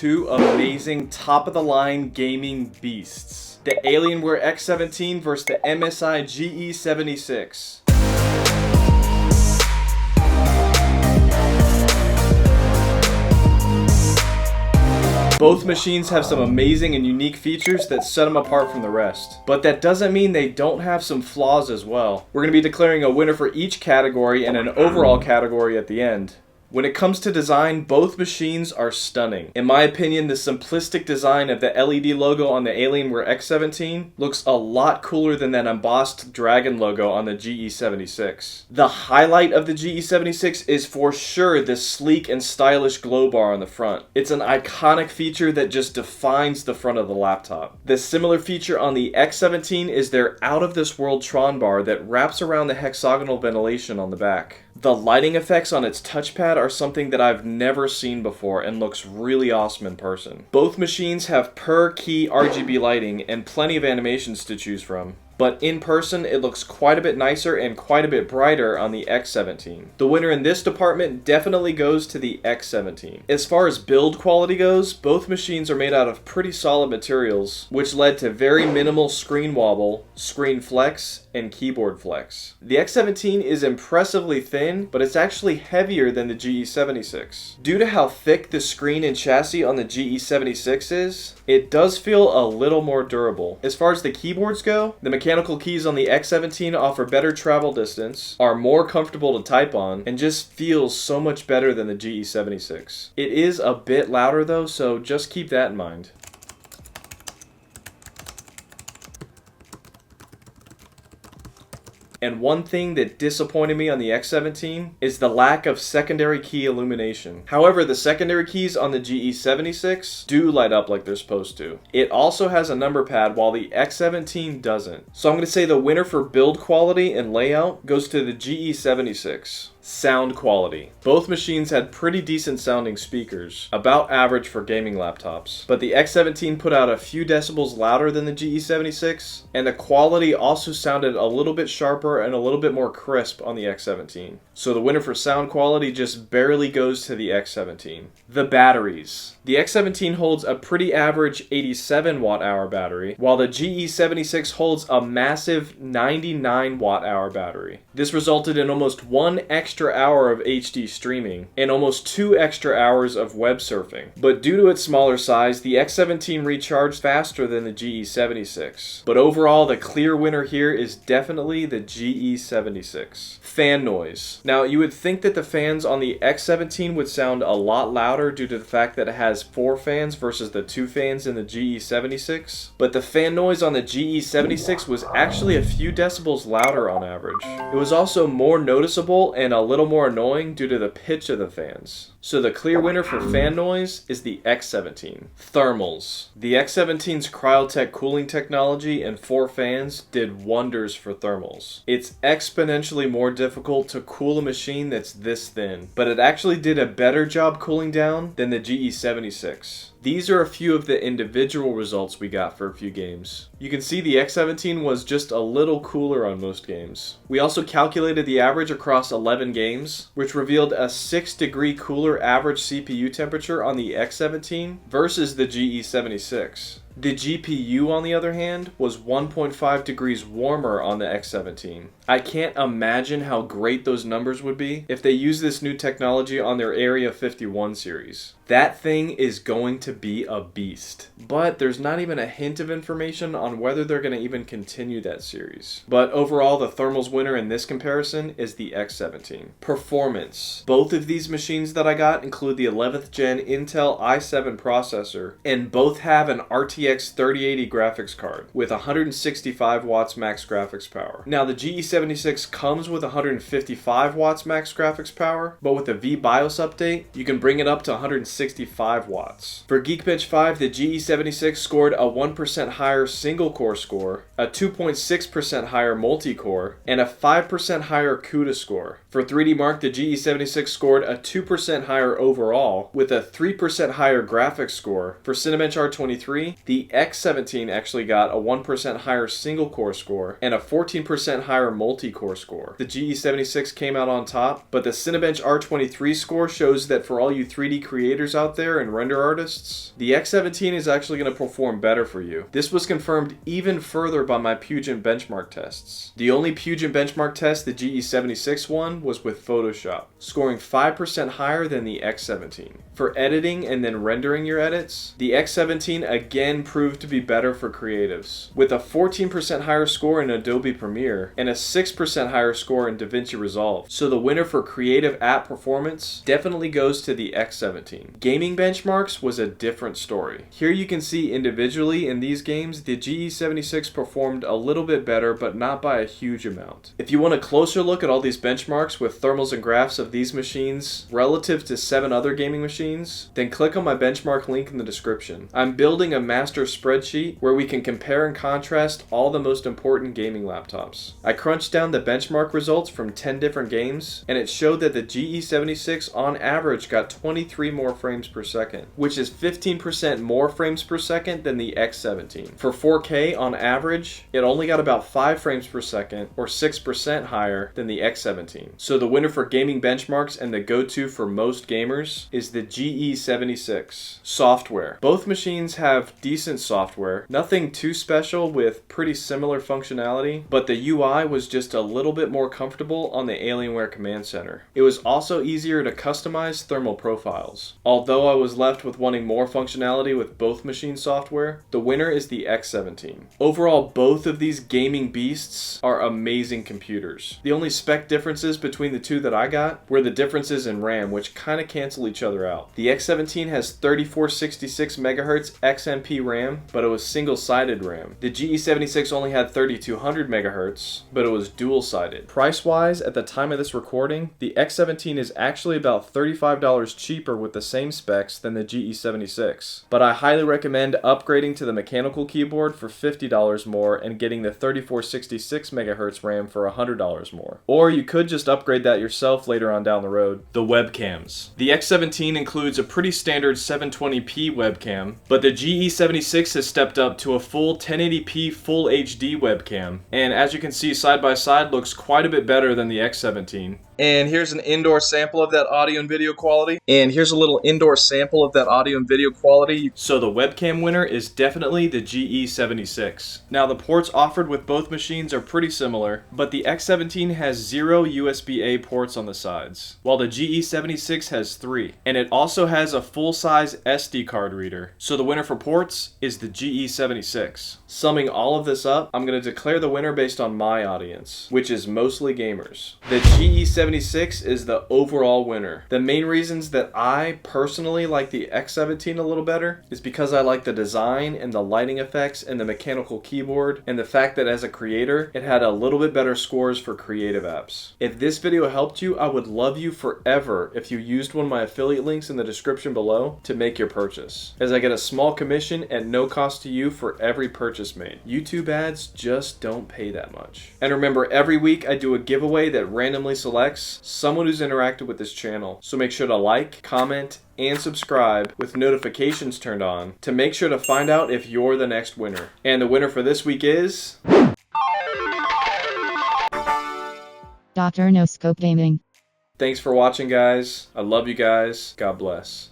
two amazing top-of-the-line gaming beasts. The Alienware X17 versus the MSI GE76. Both machines have some amazing and unique features that set them apart from the rest. But that doesn't mean they don't have some flaws as well. We're going to be declaring a winner for each category and an overall category at the end. When it comes to design, both machines are stunning. In my opinion, the simplistic design of the LED logo on the Alienware X17 looks a lot cooler than that embossed dragon logo on the GE76. The highlight of the GE76 is for sure the sleek and stylish glow bar on the front. It's an iconic feature that just defines the front of the laptop. The similar feature on the X17 is their out-of-this-world Tron bar that wraps around the hexagonal ventilation on the back. The lighting effects on its touchpad are something that I've never seen before and looks really awesome in person. Both machines have per key RGB lighting and plenty of animations to choose from. But in person, it looks quite a bit nicer and quite a bit brighter on the X17. The winner in this department definitely goes to the X17. As far as build quality goes, both machines are made out of pretty solid materials, which led to very minimal screen wobble, screen flex, and keyboard flex. The X17 is impressively thin, but it's actually heavier than the GE76. Due to how thick the screen and chassis on the GE76 is, it does feel a little more durable. As far as the keyboards go, the mechanical keys on the X17 offer better travel distance, are more comfortable to type on, and just feels so much better than the GE76. It is a bit louder though, so just keep that in mind. And one thing that disappointed me on the X17 is the lack of secondary key illumination. However, the secondary keys on the GE76 do light up like they're supposed to. It also has a number pad while the X17 doesn't. So I'm going to say the winner for build quality and layout goes to the GE76. Sound quality. Both machines had pretty decent sounding speakers, about average for gaming laptops. But the X17 put out a few decibels louder than the GE76, and the quality also sounded a little bit sharper and a little bit more crisp on the X17. So the winner for sound quality just barely goes to the X17. The batteries. The X17 holds a pretty average 87 watt-hour battery, while the GE76 holds a massive 99 watt-hour battery. This resulted in almost 1 extra hour of HD streaming and almost 2 extra hours of web surfing. But due to its smaller size, the X17 recharged faster than the GE76. But overall, the clear winner here is definitely the GE76. Fan noise. Now, you would think that the fans on the X17 would sound a lot louder due to the fact that it has 4 fans versus the 2 fans in the GE76, but the fan noise on the GE76 was actually a few decibels louder on average. It was also more noticeable and a little more annoying due to the pitch of the fans. So the clear winner for fan noise is the X17. Thermals. The X17's Cryotech cooling technology and 4 fans did wonders for thermals. It's exponentially more difficult to cool a machine that's this thin, but it actually did a better job cooling down than the GE76. These are a few of the individual results we got for a few games. You can see the X17 was just a little cooler on most games. We also calculated the average across 11 games, which revealed a 6-degree cooler average CPU temperature on the X17 versus the GE76. The GPU, on the other hand, was 1.5 degrees warmer on the X17. I can't imagine how great those numbers would be if they use this new technology on their Area 51 series. That thing is going to be a beast. But there's not even a hint of information on whether they're going to even continue that series. But overall, the thermals winner in this comparison is the X17. Performance. Both of these machines that I got include the 11th gen Intel i7 processor, and both have an RTX 3080 graphics card with 165 watts max graphics power. Now, the GE76 comes with 155 watts max graphics power, but with the V-BIOS update, you can bring it up to 165 watts. For Geekbench 5, the GE76 scored a 1% higher single-core score, a 2.6% higher multi-core, and a 5% higher CUDA score. For 3D Mark, the GE76 scored a 2% higher overall, with a 3% higher graphics score. For Cinebench R23, the X17 actually got a 1% higher single-core score, and a 14% higher multi-core score. The GE76 came out on top, but the Cinebench R23 score shows that for all you 3D creators creators out there and render artists, the X17 is actually going to perform better for you. This was confirmed even further by my Puget benchmark tests. The only Puget benchmark test the GE76 won was with Photoshop, scoring 5% higher than the X17. For editing and then rendering your edits, the X17 again proved to be better for creatives, with a 14% higher score in Adobe Premiere and a 6% higher score in Davinci Resolve. So the winner for creative app performance definitely goes to the X17. Gaming benchmarks was a different story. Here you can see individually in these games, the GE76 performed a little bit better, but not by a huge amount. If you want a closer look at all these benchmarks with thermals and graphs of these machines relative to 7 other gaming machines, then click on my benchmark link in the description. I'm building a master spreadsheet where we can compare and contrast all the most important gaming laptops. I crunched down the benchmark results from 10 different games, and it showed that the GE76 on average got 23 more frames per second, which is 15% more frames per second than the X17. For 4K on average, it only got about 5 frames per second, or 6% higher than the X17. So the winner for gaming benchmarks and the go-to for most gamers is the GE76. Software. Both machines have decent software, nothing too special with pretty similar functionality, but the UI was just a little bit more comfortable on the Alienware Command Center. It was also easier to customize thermal profiles. Although I was left with wanting more functionality with both machine software, the winner is the X17. Overall, both of these gaming beasts are amazing computers. The only spec differences between the two that I got were the differences in RAM, which kind of cancel each other out. The X17 has 3466 MHz XMP RAM, but it was single-sided RAM. The GE76 only had 3200 MHz, but it was dual-sided. Price-wise, at the time of this recording, the X17 is actually about $35 cheaper with the same specs than the GE76, but I highly recommend upgrading to the mechanical keyboard for $50 more and getting the 3466 MHz RAM for $100 more. Or you could just upgrade that yourself later on down the road. The webcams. The X17 includes a pretty standard 720p webcam, but the GE76 has stepped up to a full 1080p Full HD webcam, and as you can see side by side looks quite a bit better than the X17. And here's an indoor sample of that audio and video quality. So the webcam winner is definitely the GE76. Now the ports offered with both machines are pretty similar, but the X17 has 0 USB-A ports on the sides, while the GE76 has 3. And it also has a full-size SD card reader. So the winner for ports is the GE76. Summing all of this up, I'm going to declare the winner based on my audience, which is mostly gamers. The GE76 is the overall winner. The main reasons that I personally like the X17 a little better is because I like the design and the lighting effects and the mechanical keyboard and the fact that as a creator, it had a little bit better scores for creative apps. If this video helped you, I would love you forever if you used one of my affiliate links in the description below to make your purchase, as I get a small commission at no cost to you for every purchase made. YouTube ads just don't pay that much. And remember, every week I do a giveaway that randomly selects someone who's interacted with this channel. So make sure to like, comment, and subscribe with notifications turned on to make sure to find out if you're the next winner. And the winner for this week is... Dr. No Scope Gaming. Thanks for watching, guys. I love you guys. God bless.